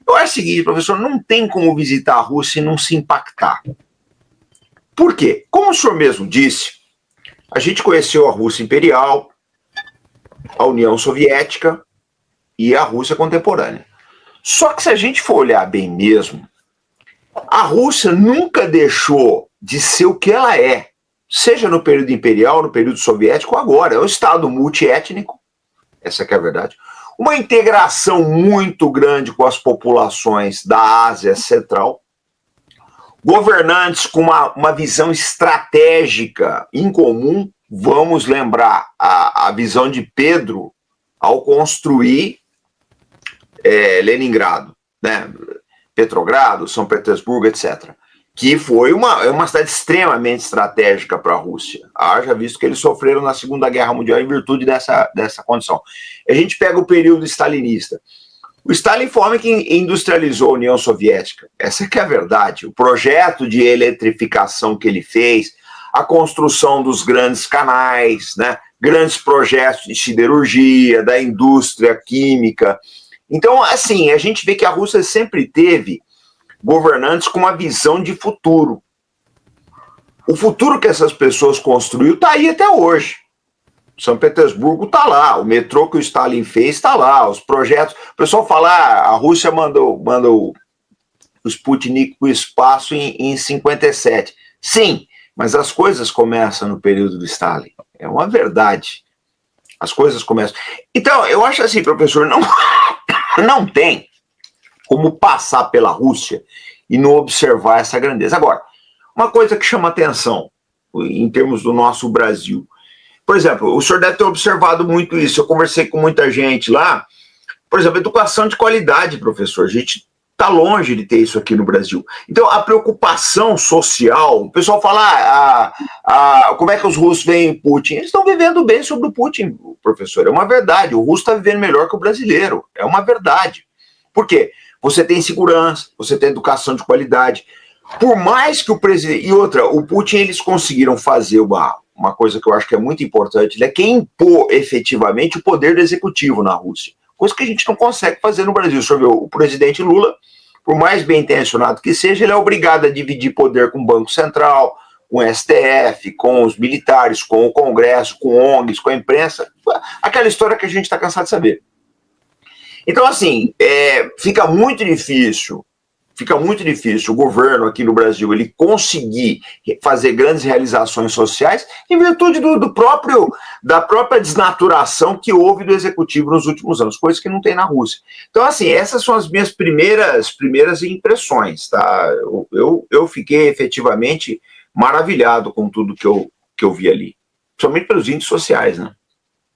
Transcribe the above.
Eu acho o seguinte, professor, não tem como visitar a Rússia e não se impactar. Por quê? Como o senhor mesmo disse, a gente conheceu a Rússia Imperial, a União Soviética e a Rússia contemporânea. Só que se a gente for olhar bem mesmo, a Rússia nunca deixou de ser o que ela é, seja no período imperial, no período soviético, ou agora. É um Estado multiétnico, essa que é a verdade. Uma integração muito grande com as populações da Ásia Central, governantes com uma visão estratégica em comum. Vamos lembrar a visão de Pedro ao construir Leningrado, né? Petrogrado, São Petersburgo, etc., que foi uma cidade extremamente estratégica para a Rússia. Haja visto que eles sofreram na Segunda Guerra Mundial em virtude dessa condição. A gente pega o período stalinista. O Stalin foi o homem que industrializou a União Soviética. Essa que é a verdade. O projeto de eletrificação que ele fez, a construção dos grandes canais, né, grandes projetos de siderurgia, da indústria química. Então, assim, a gente vê que a Rússia sempre teve governantes com uma visão de futuro. O futuro que essas pessoas construíram está aí até hoje. São Petersburgo está lá, o metrô que o Stalin fez está lá, os projetos. O pessoal fala, a Rússia mandou o Sputnik para o espaço em 57. Sim, mas as coisas começam no período do Stalin. É uma verdade. As coisas começam. Então, eu acho assim, professor, não tem como passar pela Rússia e não observar essa grandeza. Agora, uma coisa que chama atenção em termos do nosso Brasil. Por exemplo, o senhor deve ter observado muito isso. Eu conversei com muita gente lá. Por exemplo, educação de qualidade, professor. A gente está longe de ter isso aqui no Brasil. Então, a preocupação social, o pessoal fala, como é que os russos veem Putin? Eles estão vivendo bem sobre o Putin, professor. É uma verdade. O russo está vivendo melhor que o brasileiro. É uma verdade. Por quê? Você tem segurança, você tem educação de qualidade. Por mais que o presidente... E outra, o Putin, eles conseguiram fazer uma coisa que eu acho que é muito importante, né, que é impor efetivamente o poder do executivo na Rússia. Coisa que a gente não consegue fazer no Brasil. O senhor vê, o presidente Lula, por mais bem intencionado que seja, ele é obrigado a dividir poder com o Banco Central, com o STF, com os militares, com o Congresso, com ONGs, com a imprensa. Aquela história que a gente está cansado de saber. Então, assim, fica muito difícil o governo aqui no Brasil ele conseguir fazer grandes realizações sociais em virtude da própria desnaturação que houve do executivo nos últimos anos, coisa que não tem na Rússia. Então, assim, essas são as minhas primeiras impressões, tá? Eu fiquei efetivamente maravilhado com tudo que eu vi ali, principalmente pelos índices sociais, né?